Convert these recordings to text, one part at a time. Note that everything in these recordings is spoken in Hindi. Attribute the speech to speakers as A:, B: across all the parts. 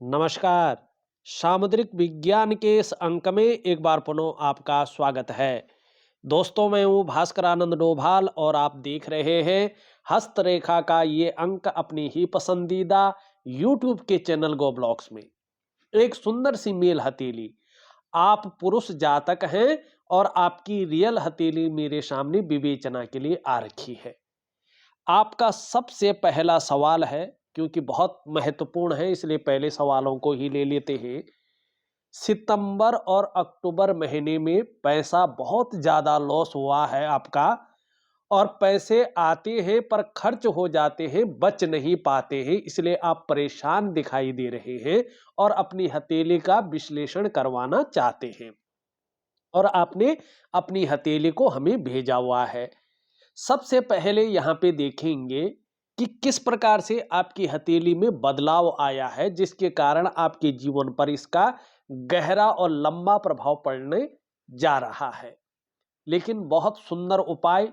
A: नमस्कार। सामुद्रिक विज्ञान के इस अंक में एक बार पुनः आपका स्वागत है। दोस्तों, मैं हूँ भास्कर आनंद डोभाल और आप देख रहे हैं हस्तरेखा का ये अंक अपनी ही पसंदीदा यूट्यूब के चैनल गो ब्लॉग्स में। एक सुंदर सी मेल हथेली, आप पुरुष जातक हैं और आपकी रियल हथेली मेरे सामने विवेचना के लिए आ रखी है। आपका सबसे पहला सवाल है, क्योंकि बहुत महत्वपूर्ण है इसलिए पहले सवालों को ही ले लेते हैं। सितंबर और अक्टूबर महीने में पैसा बहुत ज़्यादा लॉस हुआ है आपका, और पैसे आते हैं पर खर्च हो जाते हैं, बच नहीं पाते हैं, इसलिए आप परेशान दिखाई दे रहे हैं और अपनी हथेली का विश्लेषण करवाना चाहते हैं। और आपने अपनी हथेली को हमें भेजा हुआ है। सबसे पहले यहाँ पे देखेंगे कि किस प्रकार से आपकी हथेली में बदलाव आया है, जिसके कारण आपके जीवन पर इसका गहरा और लंबा प्रभाव पड़ने जा रहा है। लेकिन बहुत सुंदर उपाय,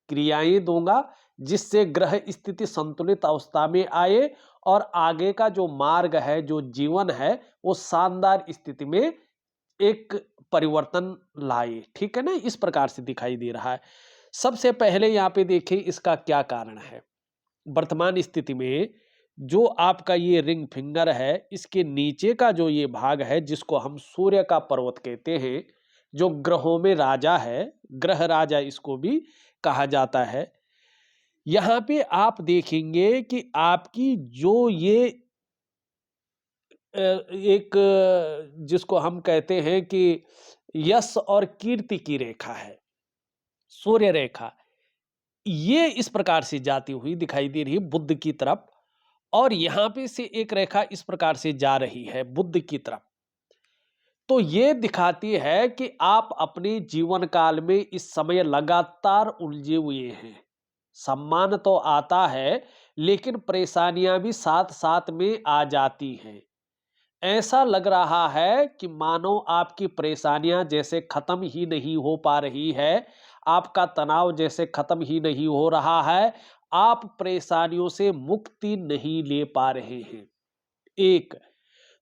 A: क्रियाएं दूंगा जिससे ग्रह स्थिति संतुलित अवस्था में आए और आगे का जो मार्ग है, जो जीवन है, वो शानदार स्थिति में एक परिवर्तन लाए। ठीक है ना? इस प्रकार से दिखाई दे रहा है। सबसे पहले यहाँ पे देखें इसका क्या कारण है। वर्तमान स्थिति में जो आपका ये रिंग फिंगर है, इसके नीचे का जो ये भाग है, जिसको हम सूर्य का पर्वत कहते हैं, जो ग्रहों में राजा है, ग्रह राजा इसको भी कहा जाता है। यहाँ पे आप देखेंगे कि आपकी जो ये एक जिसको हम कहते हैं कि यश और कीर्ति की रेखा है, सूर्य रेखा, ये इस प्रकार से जाती हुई दिखाई दे रही है बुध की तरफ, और यहां पे से एक रेखा इस प्रकार से जा रही है बुध की तरफ। तो ये दिखाती है कि आप अपने जीवन काल में इस समय लगातार उलझे हुए हैं। सम्मान तो आता है, लेकिन परेशानियां भी साथ साथ में आ जाती हैं। ऐसा लग रहा है कि मानो आपकी परेशानियां जैसे खत्म ही नहीं हो पा रही है, आपका तनाव जैसे खत्म ही नहीं हो रहा है, आप परेशानियों से मुक्ति नहीं ले पा रहे हैं। एक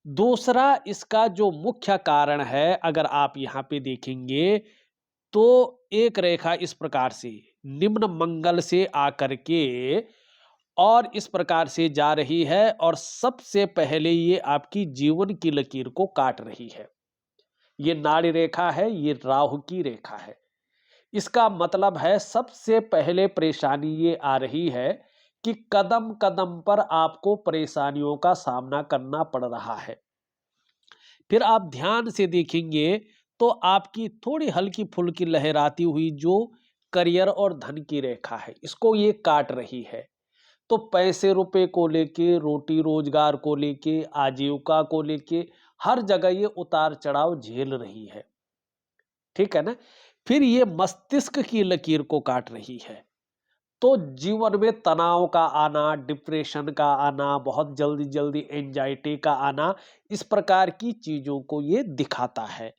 A: दूसरा, इसका जो मुख्य कारण है, अगर आप यहाँ पे देखेंगे तो एक रेखा इस प्रकार से निम्न मंगल से आकर के और इस प्रकार से जा रही है, और सबसे पहले ये आपकी जीवन की लकीर को काट रही है। ये नाड़ी रेखा है, ये राहु की रेखा है। इसका मतलब है सबसे पहले परेशानी ये आ रही है कि कदम कदम पर आपको परेशानियों का सामना करना पड़ रहा है। फिर आप ध्यान से देखेंगे तो आपकी थोड़ी हल्की फुल्की लहराती हुई जो करियर और धन की रेखा है, इसको ये काट रही है। तो पैसे रुपए को लेके, रोटी रोजगार को लेके, आजीविका को लेके, हर जगह ये उतार चढ़ाव झेल रही है। ठीक है ना? फिर ये मस्तिष्क की लकीर को काट रही है। तो जीवन में तनाव का आना, डिप्रेशन का आना, बहुत जल्दी जल्दी एंजाइटी का आना, इस प्रकार की चीजों को ये दिखाता है।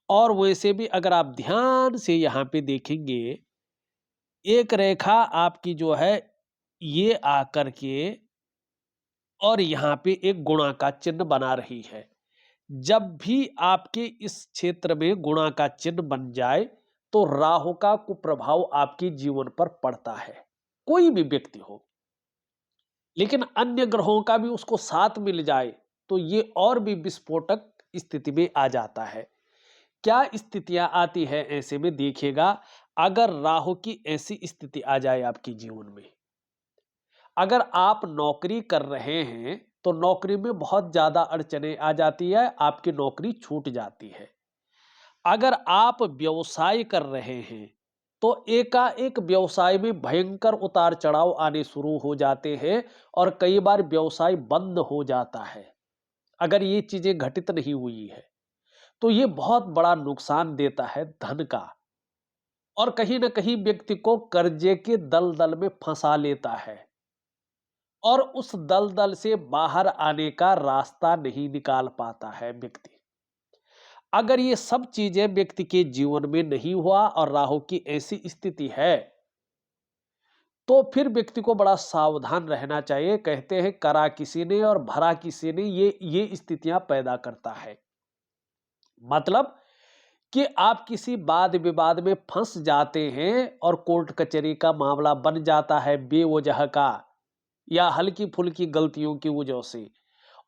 A: और वैसे भी अगर आप ध्यान से यहाँ पे देखेंगे, एक रेखा आपकी जो है ये आकर के और यहाँ पे एक गुणा का चिन्ह बना रही है। जब भी आपके इस क्षेत्र में गुणा का चिन्ह बन जाए, तो राहु का कुप्रभाव आपके जीवन पर पड़ता है, कोई भी व्यक्ति हो। लेकिन अन्य ग्रहों का भी उसको साथ मिल जाए, तो ये और भी विस्फोटक स्थिति में आ जाता है। क्या स्थितियां आती है ऐसे में? देखिएगा, अगर राहु की ऐसी स्थिति आ जाए आपके जीवन में, अगर आप नौकरी कर रहे हैं तो नौकरी में बहुत ज्यादा अड़चने आ जाती है, आपकी नौकरी छूट जाती है। अगर आप व्यवसाय कर रहे हैं तो एकाएक व्यवसाय में भयंकर उतार चढ़ाव आने शुरू हो जाते हैं और कई बार व्यवसाय बंद हो जाता है। अगर ये चीजें घटित नहीं हुई है तो ये बहुत बड़ा नुकसान देता है धन का, और कहीं ना कहीं व्यक्ति को कर्जे के दलदल में फंसा लेता है और उस दलदल से बाहर आने का रास्ता नहीं निकाल पाता है व्यक्ति। अगर ये सब चीजें व्यक्ति के जीवन में नहीं हुआ और राहु की ऐसी स्थिति है, तो फिर व्यक्ति को बड़ा सावधान रहना चाहिए। कहते हैं करा किसी ने और भरा किसी ने, ये स्थितियां पैदा करता है। मतलब कि आप किसी वाद विवाद में फंस जाते हैं और कोर्ट कचहरी का मामला बन जाता है बेवजह का या हल्की फुल्की गलतियों की वजह से,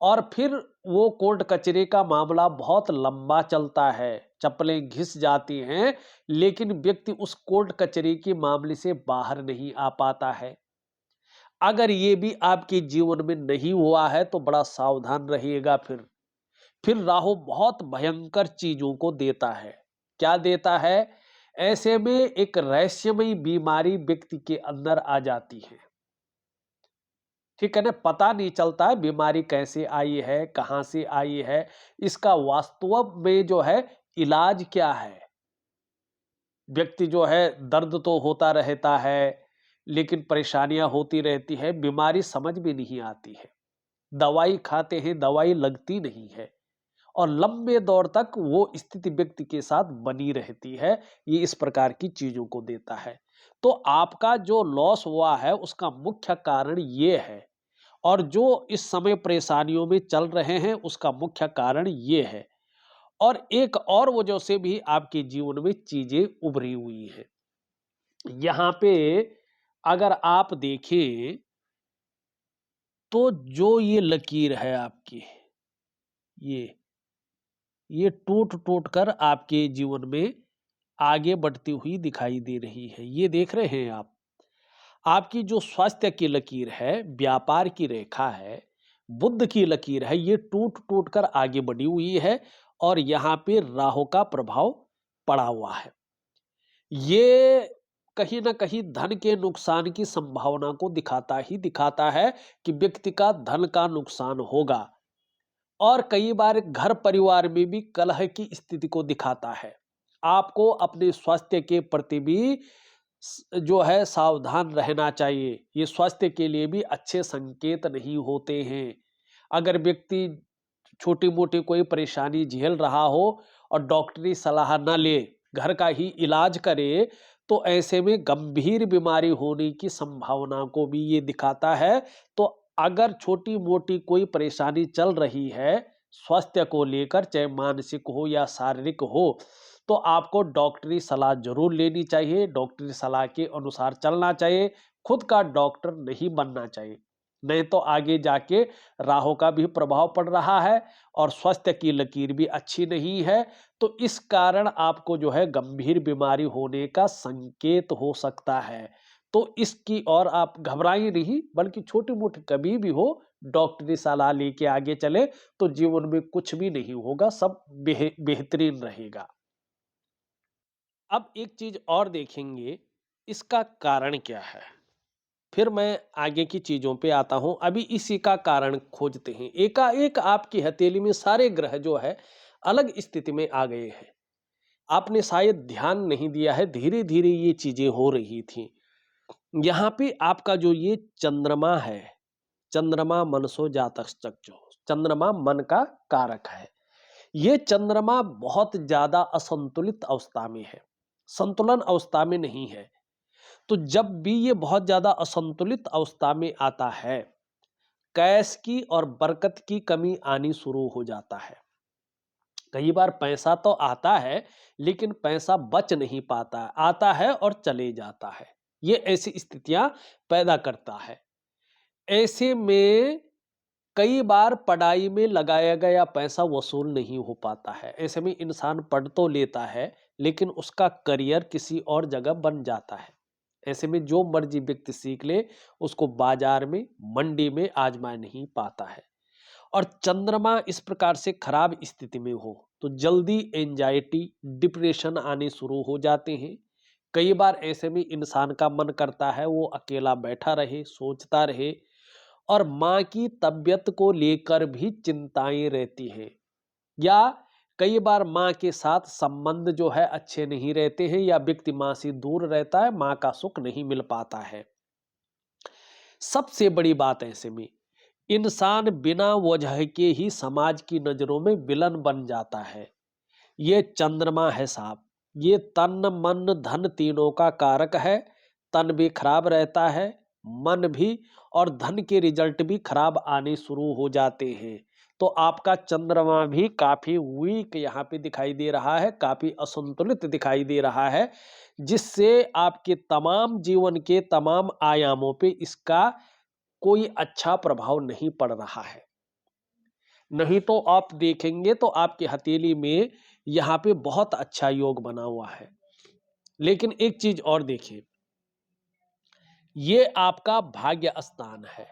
A: और फिर वो कोर्ट कचहरी का मामला बहुत लंबा चलता है, चप्पलें घिस जाती हैं, लेकिन व्यक्ति उस कोर्ट कचहरी के मामले से बाहर नहीं आ पाता है। अगर ये भी आपके जीवन में नहीं हुआ है तो बड़ा सावधान रहिएगा। फिर राहु बहुत भयंकर चीजों को देता है। क्या देता है? ऐसे में एक रहस्यमयी बीमारी व्यक्ति के अंदर आ जाती है। ठीक है ना? पता नहीं चलता है बीमारी कैसे आई है, कहां से आई है, इसका वास्तव में जो है इलाज क्या है। व्यक्ति जो है दर्द तो होता रहता है, लेकिन परेशानियां होती रहती है, बीमारी समझ में नहीं आती है। दवाई खाते हैं, दवाई लगती नहीं है और लंबे दौर तक वो स्थिति व्यक्ति के साथ बनी रहती है। ये इस प्रकार की चीजों को देता है। तो आपका जो लॉस हुआ है उसका मुख्य कारण ये है, और जो इस समय परेशानियों में चल रहे हैं उसका मुख्य कारण ये है। और एक और वजह से भी आपके जीवन में चीजें उभरी हुई हैं। यहाँ पे अगर आप देखें तो जो ये लकीर है आपकी, ये ये टूट टूट कर आपके जीवन में आगे बढ़ती हुई दिखाई दे रही है। ये देख रहे हैं आप? आपकी जो स्वास्थ्य की लकीर है, व्यापार की रेखा है, बुद्ध की लकीर है, ये टूट टूट कर आगे बढ़ी हुई है और यहाँ पे राहु का प्रभाव पड़ा हुआ है। ये कहीं न कहीं धन के नुकसान की संभावना को दिखाता ही दिखाता है कि व्यक्ति का धन का नुकसान होगा, और कई बार घर परिवार में भी कलह की स्थिति को दिखाता है। आपको अपने स्वास्थ्य के प्रति भी जो है सावधान रहना चाहिए। ये स्वास्थ्य के लिए भी अच्छे संकेत नहीं होते हैं। अगर व्यक्ति छोटी-मोटी कोई परेशानी झेल रहा हो और डॉक्टरी सलाह न ले, घर का ही इलाज करे, तो ऐसे में गंभीर बीमारी होने की संभावना को भी ये दिखाता है। तो अगर छोटी-मोटी कोई परेशानी चल रही है, स्वास्थ्य को लेकर, चाहे मानसिक हो या शारीरिक हो, तो आपको डॉक्टरी सलाह ज़रूर लेनी चाहिए, डॉक्टरी सलाह के अनुसार चलना चाहिए, खुद का डॉक्टर नहीं बनना चाहिए। नहीं तो आगे जाके राहु का भी प्रभाव पड़ रहा है और स्वास्थ्य की लकीर भी अच्छी नहीं है, तो इस कारण आपको जो है गंभीर बीमारी होने का संकेत हो सकता है। तो इसकी ओर आप घबराइए नहीं, बल्कि छोटी-मोटी कभी भी हो, डॉक्टरी सलाह लेके आगे चलें, तो जीवन में कुछ भी नहीं होगा, सब बेहतरीन रहेगा। अब एक चीज़ और देखेंगे, इसका कारण क्या है? फिर मैं आगे की चीज़ों पे आता हूँ, अभी इसी का कारण खोजते हैं। एकाएक आपकी हथेली में सारे ग्रह जो है, अलग स्थिति में आ गए हैं। आपने शायद ध्यान नहीं दिया है, धीरे-धीरे ये चीज़ें हो रही थीं। यहाँ पे आपका जो ये चंद्रमा है, चंद्रमा मनसो जातश्चक्षु, चंद्रमा मन का कारक है। ये चंद्रमा बहुत ज़्यादा असंतुलित अवस्था में है, संतुलन अवस्था में नहीं है। तो जब भी ये बहुत ज़्यादा असंतुलित अवस्था में आता है, कैश की और बरकत की कमी आनी शुरू हो जाता है। कई बार पैसा तो आता है, लेकिन पैसा बच नहीं पाता है, आता है और चले जाता है। ये ऐसी स्थितियां पैदा करता है। ऐसे में कई बार पढ़ाई में लगाया गया पैसा वसूल नहीं हो पाता है। ऐसे में इंसान पढ़ तो लेता है, लेकिन उसका करियर किसी और जगह बन जाता है। ऐसे में जो मर्जी व्यक्ति सीख ले, उसको बाजार में, मंडी में आजमा नहीं पाता है। और चंद्रमा इस प्रकार से खराब स्थिति में हो तो जल्दी एंजाइटी, डिप्रेशन आने शुरू हो जाते हैं। कई बार ऐसे में इंसान का मन करता है वो अकेला बैठा रहे, सोचता रहे, और माँ की तबीयत को लेकर भी चिंताएं रहती हैं, या कई बार माँ के साथ संबंध जो है अच्छे नहीं रहते हैं, या व्यक्ति माँ से दूर रहता है, माँ का सुख नहीं मिल पाता है। सबसे बड़ी बात ऐसे में इंसान बिना वजह के ही समाज की नजरों में विलन बन जाता है। ये चंद्रमा है साहब, ये तन मन धन तीनों का कारक है। तन भी खराब रहता है, मन भी, और धन के रिजल्ट भी खराब आने शुरू हो जाते हैं। तो आपका चंद्रमा भी काफ़ी वीक यहाँ पे दिखाई दे रहा है, काफ़ी असंतुलित दिखाई दे रहा है, जिससे आपके तमाम जीवन के तमाम आयामों पे इसका कोई अच्छा प्रभाव नहीं पड़ रहा है। नहीं तो आप देखेंगे तो आपकी हथेली में यहाँ पे बहुत अच्छा योग बना हुआ है। लेकिन एक चीज़ और देखिए, ये आपका भाग्य स्थान है।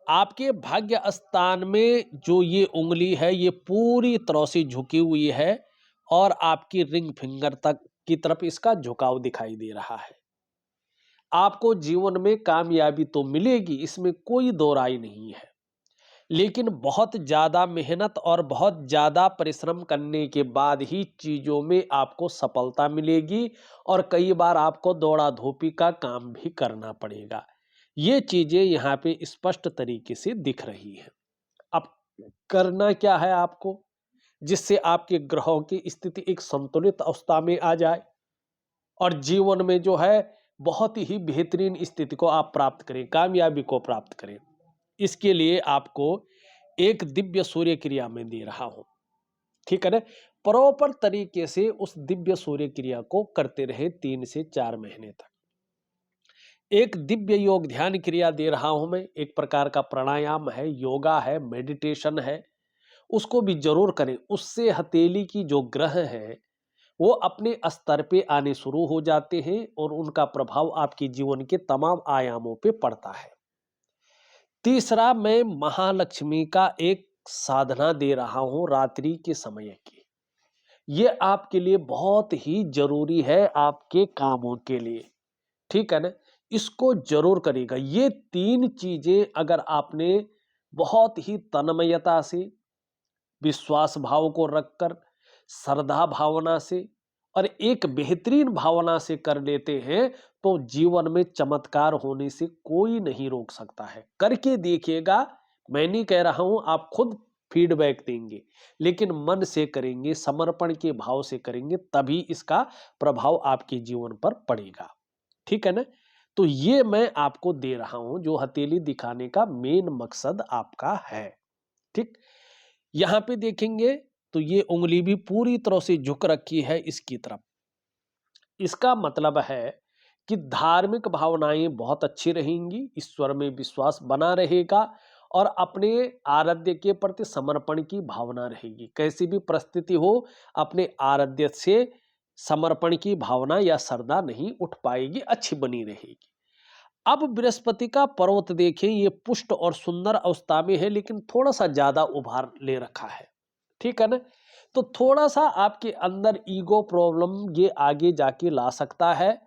A: आपके भाग्य स्थान में जो ये उँगली है, ये पूरी तरह से झुकी हुई है और आपकी रिंग फिंगर तक की तरफ इसका झुकाव दिखाई दे रहा है। आपको जीवन में कामयाबी तो मिलेगी, इसमें कोई दो राय नहीं है। लेकिन बहुत ज़्यादा मेहनत और बहुत ज़्यादा परिश्रम करने के बाद ही चीज़ों में आपको सफलता मिलेगी, और कई बार आपको दौड़ा-धूपी का काम भी करना पड़ेगा। ये चीज़ें यहाँ पे स्पष्ट तरीके से दिख रही हैं। अब करना क्या है आपको, जिससे आपके ग्रहों की स्थिति एक संतुलित अवस्था में आ जाए और जीवन में जो है बहुत ही बेहतरीन स्थिति को आप प्राप्त करें, कामयाबी को प्राप्त करें। इसके लिए आपको एक दिव्य सूर्य क्रिया मैं दे रहा हूं, ठीक है ना। प्रॉपर तरीके से उस दिव्य सूर्य क्रिया को करते रहे 3 से 4 महीने तक। एक दिव्य योग ध्यान क्रिया दे रहा हूं मैं, एक प्रकार का प्राणायाम है, योगा है, मेडिटेशन है, उसको भी जरूर करें। उससे हथेली की जो ग्रह है वो अपने स्तर पे आने शुरू हो जाते हैं और उनका प्रभाव आपके जीवन के तमाम आयामों पे पड़ता है। तीसरा, मैं महालक्ष्मी का एक साधना दे रहा हूं रात्रि के समय की। ये आपके लिए बहुत ही जरूरी है, आपके कामों के लिए, ठीक है ना। इसको जरूर करिएगा। ये 3 चीजें अगर आपने बहुत ही तन्मयता से, विश्वास भाव को रखकर, श्रद्धा भावना से और एक बेहतरीन भावना से कर लेते हैं, तो जीवन में चमत्कार होने से कोई नहीं रोक सकता है। करके देखिएगा। मैं नहीं कह रहा हूं, आप खुद फीडबैक देंगे, लेकिन मन से करेंगे, समर्पण के भाव से करेंगे, तभी इसका प्रभाव आपके जीवन पर पड़ेगा, ठीक है ना। तो ये मैं आपको दे रहा हूं, जो हथेली दिखाने का मेन मकसद आपका है, ठीक। यहां पे देखेंगे तो ये उंगली भी पूरी तरह से झुक रखी है इसकी तरफ। इसका मतलब है कि धार्मिक भावनाएं बहुत अच्छी रहेंगी, ईश्वर में विश्वास बना रहेगा और अपने आराध्य के प्रति समर्पण की भावना रहेगी। कैसी भी परिस्थिति हो, अपने आराध्य से समर्पण की भावना या श्रद्धा नहीं उठ पाएगी, अच्छी बनी रहेगी। अब बृहस्पति का पर्वत देखें, ये पुष्ट और सुंदर अवस्था में है, लेकिन थोड़ा सा ज्यादा उभार ले रखा है, ठीक है ना। तो थोड़ा सा आपके अंदर ईगो प्रॉब्लम ये आगे जाके ला सकता है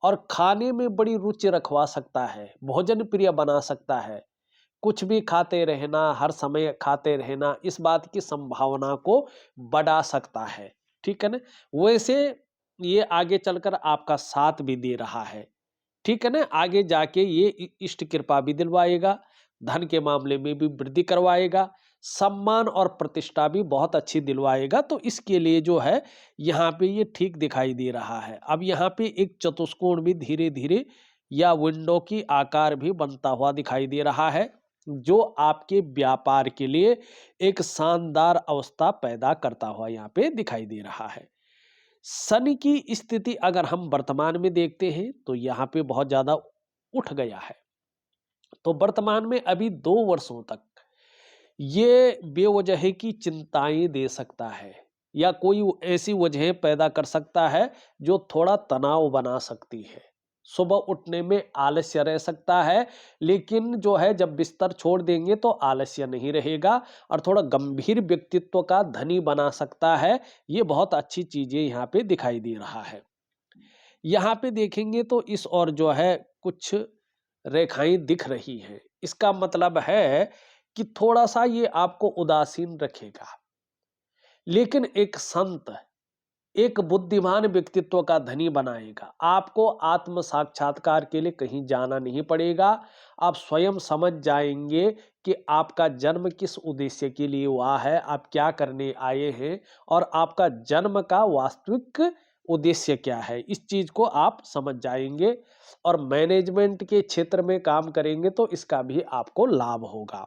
A: और खाने में बड़ी रुचि रखवा सकता है, भोजन प्रिय बना सकता है। कुछ भी खाते रहना, हर समय खाते रहना, इस बात की संभावना को बढ़ा सकता है, ठीक है ना। वैसे ये आगे चलकर आपका साथ भी दे रहा है, ठीक है ना। आगे जाके ये इष्ट कृपा भी दिलवाएगा, धन के मामले में भी वृद्धि करवाएगा, सम्मान और प्रतिष्ठा भी बहुत अच्छी दिलवाएगा। तो इसके लिए जो है यहाँ पे ये ठीक दिखाई दे रहा है। अब यहाँ पे एक चतुष्कोण भी धीरे धीरे या विंडो की आकार भी बनता हुआ दिखाई दे रहा है, जो आपके व्यापार के लिए एक शानदार अवस्था पैदा करता हुआ यहाँ पे दिखाई दे रहा है। शनि की स्थिति अगर हम वर्तमान में देखते हैं तो यहाँ पे बहुत ज्यादा उठ गया है। तो वर्तमान में अभी 2 वर्षों तक ये बेवजह की चिंताएं दे सकता है या कोई ऐसी वजह पैदा कर सकता है जो थोड़ा तनाव बना सकती है। सुबह उठने में आलस्य रह सकता है, लेकिन जो है जब बिस्तर छोड़ देंगे तो आलस्य नहीं रहेगा और थोड़ा गंभीर व्यक्तित्व का धनी बना सकता है। ये बहुत अच्छी चीजें यहाँ पे दिखाई दे रहा है। यहाँ पे देखेंगे तो इस और जो है कुछ रेखाएं दिख रही हैं। इसका मतलब है कि थोड़ा-सा ये आपको उदासीन रखेगा। लेकिन एक संत, एक बुद्धिमान व्यक्तित्व का धनी बनाएगा। आपको आत्म साक्षात्कार के लिए कहीं जाना नहीं पड़ेगा। आप स्वयं समझ जाएँगे कि आपका जन्म किस उद्देश्य के लिए हुआ है, आप क्या करने आए हैं और आपका जन्म का वास्तविक उद्देश्य क्या है, इस चीज को आप समझ जाएंगे और मैनेजमेंट के क्षेत्र में काम करेंगे तो इसका भी आपको लाभ होगा।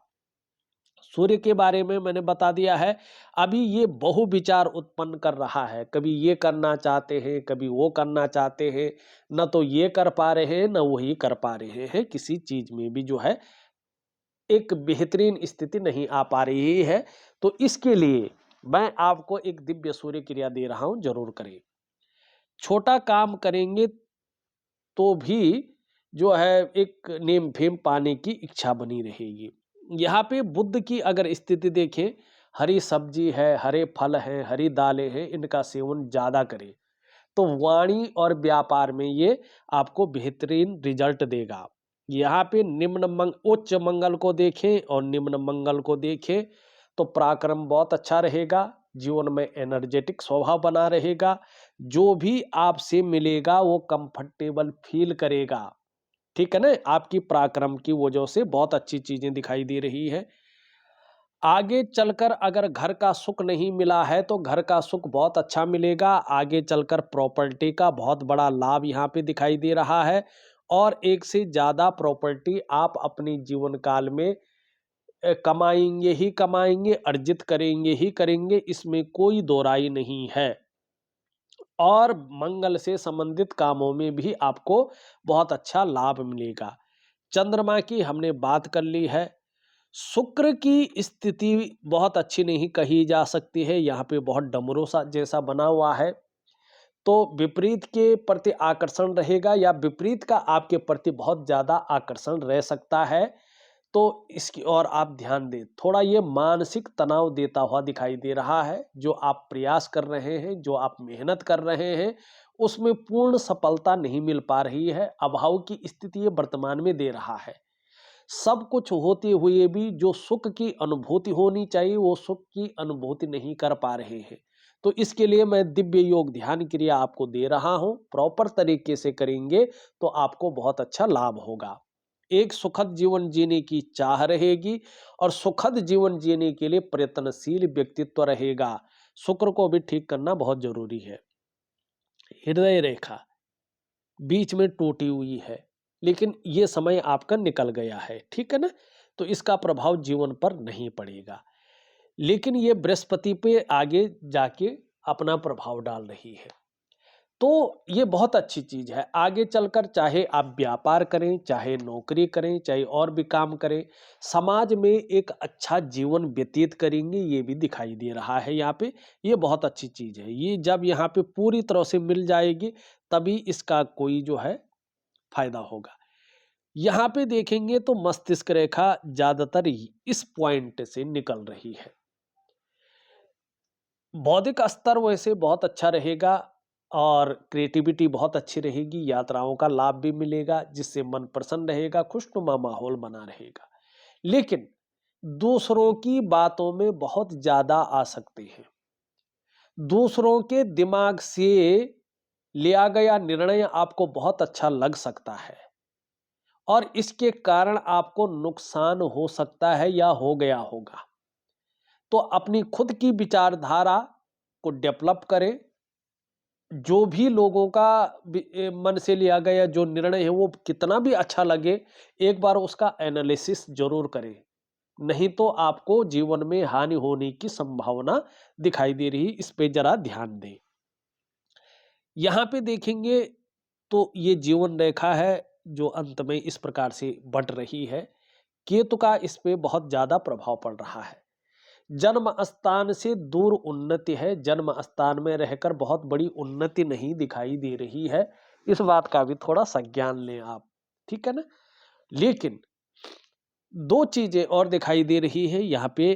A: सूर्य के बारे में मैंने बता दिया है। अभी ये बहुविचार उत्पन्न कर रहा है, कभी ये करना चाहते हैं, कभी वो करना चाहते हैं, न तो ये कर पा रहे हैं, न वही कर पा रहे हैं, किसी चीज में भी जो है एक बेहतरीन स्थिति नहीं आ पा रही है। तो इसके लिए मैं आपको एक दिव्य सूर्य क्रिया दे रहा हूं, जरूर करें। छोटा काम करेंगे तो भी जो है एक नेम फेम पाने की इच्छा बनी रहेगी। यहाँ पे बुध की अगर स्थिति देखें, हरी सब्जी है, हरे फल हैं, हरी दालें हैं, इनका सेवन ज्यादा करें तो वाणी और व्यापार में ये आपको बेहतरीन रिजल्ट देगा। यहाँ पे उच्च मंगल को देखें और निम्न मंगल को देखें तो पराक्रम बहुत अच्छा रहेगा, जीवन में एनर्जेटिक स्वभाव बना रहेगा, जो भी आपसे मिलेगा वो कंफर्टेबल फील करेगा। ठीक है ना, आपकी पराक्रम की वजह से बहुत अच्छी चीजें दिखाई दे रही है। आगे चलकर अगर घर का सुख नहीं मिला है तो घर का सुख बहुत अच्छा मिलेगा। आगे चलकर प्रॉपर्टी का बहुत बड़ा लाभ यहाँ पे दिखाई दे रहा है और एक से ज्यादा प्रॉपर्टी आप अपने जीवन काल में कमाएंगे ही कमाएंगे, अर्जित करेंगे ही करेंगे, इसमें कोई दो राय नहीं है। और मंगल से संबंधित कामों में भी आपको बहुत अच्छा लाभ मिलेगा। चंद्रमा की हमने बात कर ली है। शुक्र की स्थिति बहुत अच्छी नहीं कही जा सकती है, यहाँ पे बहुत डमरू सा जैसा बना हुआ है। तो विपरीत के प्रति आकर्षण रहेगा या विपरीत का आपके प्रति बहुत ज्यादा आकर्षण रह सकता है। तो इसकी और आप ध्यान दें, थोड़ा ये मानसिक तनाव देता हुआ दिखाई दे रहा है। जो आप प्रयास कर रहे हैं, जो आप मेहनत कर रहे हैं, उसमें पूर्ण सफलता नहीं मिल पा रही है। अभाव की स्थिति ये वर्तमान में दे रहा है। सब कुछ होते हुए भी जो सुख की अनुभूति होनी चाहिए वो सुख की अनुभूति नहीं कर पा रहे हैं। तो इसके लिए मैं दिव्य योग ध्यान क्रिया आपको दे रहा हूं, प्रॉपर तरीके से करेंगे तो आपको बहुत अच्छा लाभ होगा। एक सुखद जीवन जीने की चाह रहेगी और सुखद जीवन जीने के लिए प्रयत्नशील व्यक्तित्व रहेगा। शुक्र को भी ठीक करना बहुत जरूरी है। हृदय रेखा बीच में टूटी हुई है, लेकिन ये समय आपका निकल गया है, ठीक है ना। तो इसका प्रभाव जीवन पर नहीं पड़ेगा, लेकिन ये बृहस्पति पे आगे जाके अपना प्रभाव डाल रही है। तो ये बहुत अच्छी चीज है। आगे चलकर चाहे आप व्यापार करें, चाहे नौकरी करें, चाहे और भी काम करें, समाज में एक अच्छा जीवन व्यतीत करेंगे, ये भी दिखाई दे रहा है यहाँ पे। ये बहुत अच्छी चीज है। ये जब यहाँ पे पूरी तरह से मिल जाएगी तभी इसका कोई जो है फायदा होगा। यहाँ पे देखेंगे तो मस्तिष्क रेखा ज्यादातर इस पॉइंट से निकल रही है। बौद्धिक स्तर वैसे बहुत अच्छा रहेगा और क्रिएटिविटी बहुत अच्छी रहेगी, यात्राओं का लाभ भी मिलेगा जिससे मन प्रसन्न रहेगा, खुशनुमा माहौल बना रहेगा। लेकिन दूसरों की बातों में बहुत ज्यादा आ सकते हैं। दूसरों के दिमाग से लिया गया निर्णय आपको बहुत अच्छा लग सकता है और इसके कारण आपको नुकसान हो सकता है या हो गया होगा। तो अपनी खुद की विचारधारा को डेवलप करें। जो भी लोगों का मन से लिया गया जो निर्णय है वो कितना भी अच्छा लगे, एक बार उसका एनालिसिस जरूर करें, नहीं तो आपको जीवन में हानि होने की संभावना दिखाई दे रही, इस पे जरा ध्यान दें। यहाँ पे देखेंगे तो ये जीवन रेखा है जो अंत में इस प्रकार से बट रही है। केतु का इस पे बहुत ज्यादा प्रभाव पड़ रहा है। जन्म स्थान से दूर उन्नति है, जन्म स्थान में रहकर बहुत बड़ी उन्नति नहीं दिखाई दे रही है। इस बात का भी थोड़ा संज्ञान लें आप, ठीक है ना। लेकिन दो चीजें और दिखाई दे रही है यहाँ पे।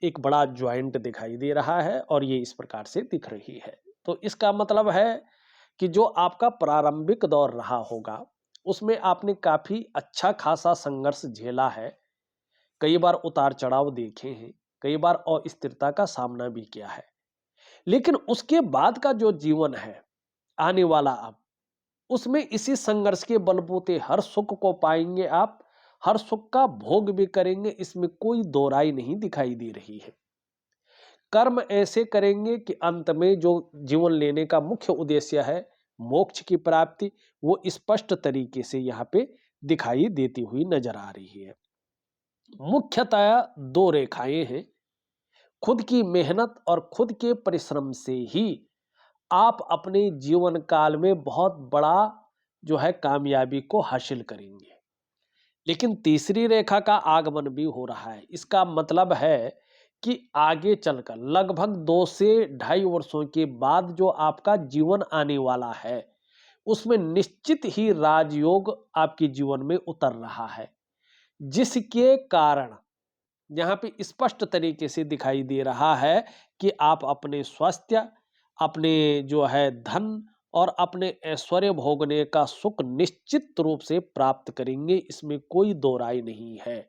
A: एक बड़ा ज्वाइंट दिखाई दे रहा है और ये इस प्रकार से दिख रही है। तो इसका मतलब है कि जो आपका प्रारंभिक दौर रहा होगा उसमें आपने काफी अच्छा खासा संघर्ष झेला है, कई बार उतार चढ़ाव देखे हैं, कई बार अस्थिरता का सामना भी किया है। लेकिन उसके बाद का जो जीवन है आने वाला, अब उसमें इसी संघर्ष के बलबूते हर सुख को पाएंगे आप, हर सुख का भोग भी करेंगे, इसमें कोई दो राय नहीं दिखाई दे रही है। कर्म ऐसे करेंगे कि अंत में जो जीवन लेने का मुख्य उद्देश्य है, मोक्ष की प्राप्ति, वो स्पष्ट तरीके से यहाँ पे दिखाई देती हुई नजर आ रही है। मुख्यतः दो रेखाएं हैं। खुद की मेहनत और खुद के परिश्रम से ही आप अपने जीवन काल में बहुत बड़ा जो है कामयाबी को हासिल करेंगे। लेकिन तीसरी रेखा का आगमन भी हो रहा है। इसका मतलब है कि आगे चलकर लगभग 2 से ढाई वर्षों के बाद जो आपका जीवन आने वाला है, उसमें निश्चित ही राजयोग आपके जीवन में उतर रहा है। जिसके कारण यहाँ पे स्पष्ट तरीके से दिखाई दे रहा है कि आप अपने स्वास्थ्य, अपने जो है धन और अपने ऐश्वर्य भोगने का सुख निश्चित रूप से प्राप्त करेंगे, इसमें कोई दो राय नहीं है।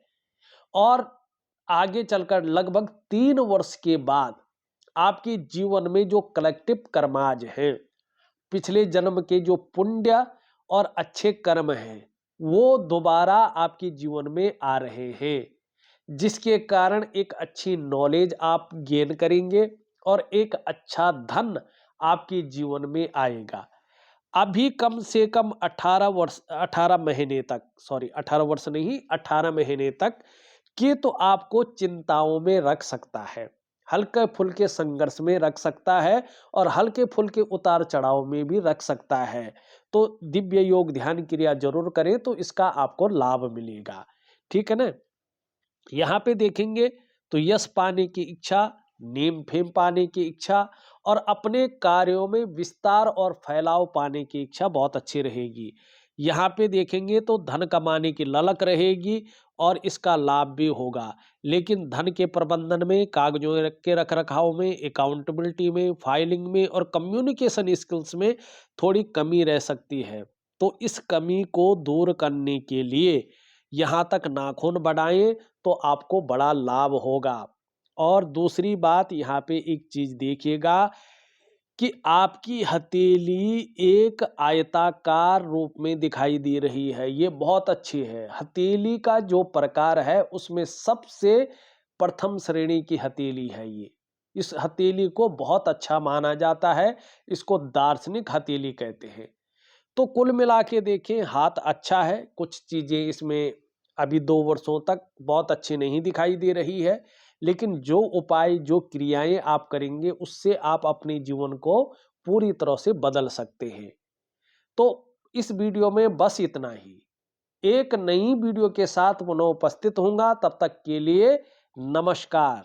A: और आगे चलकर लगभग 3 वर्ष के बाद आपके जीवन में जो कलेक्टिव कर्माज हैं, पिछले जन्म के जो पुण्य और अच्छे कर्म हैं, वो दोबारा आपके जीवन में आ रहे हैं, जिसके कारण एक अच्छी नॉलेज आप गेन करेंगे और एक अच्छा धन आपके जीवन में आएगा। अभी कम से कम 18 महीने तक, सॉरी 18 वर्ष नहीं, 18 महीने तक ये तो आपको चिंताओं में रख सकता है, हल्के फुल्के संघर्ष में रख सकता है और हल्के फुल्के उतार चढ़ाव में भी रख सकता है। तो दिव्य योग ध्यान क्रिया जरूर करें, तो इसका आपको लाभ मिलेगा। ठीक है ना? यहाँ पे देखेंगे तो यश पाने की इच्छा, नेम फेम पाने की इच्छा और अपने कार्यों में विस्तार और फैलाव पाने की इच्छा बहुत अच्छी रहेगी। यहाँ पे देखेंगे तो धन कमाने की ललक रहेगी और इसका लाभ भी होगा। लेकिन धन के प्रबंधन में, कागजों के रख रखाव में, अकाउंटेबिलिटी में, फाइलिंग में और कम्युनिकेशन स्किल्स में थोड़ी कमी रह सकती है। तो इस कमी को दूर करने के लिए यहाँ तक नाखून बढ़ाएं तो आपको बड़ा लाभ होगा। और दूसरी बात यहाँ पे एक चीज देखिएगा कि आपकी हथेली एक आयताकार रूप में दिखाई दे रही है, ये बहुत अच्छी है। हथेली का जो प्रकार है उसमें सबसे प्रथम श्रेणी की हथेली है ये। इस हथेली को बहुत अच्छा माना जाता है, इसको दार्शनिक हथेली कहते हैं। तो कुल मिला के देखें, हाथ अच्छा है, कुछ चीजें इसमें अभी 2 वर्षों तक बहुत अच्छी नहीं दिखाई दे रही है, लेकिन जो उपाय, जो क्रियाएं आप करेंगे उससे आप अपने जीवन को पूरी तरह से बदल सकते हैं। तो इस वीडियो में बस इतना ही। एक नई वीडियो के साथ पुनः उपस्थित होऊंगा, तब तक के लिए नमस्कार।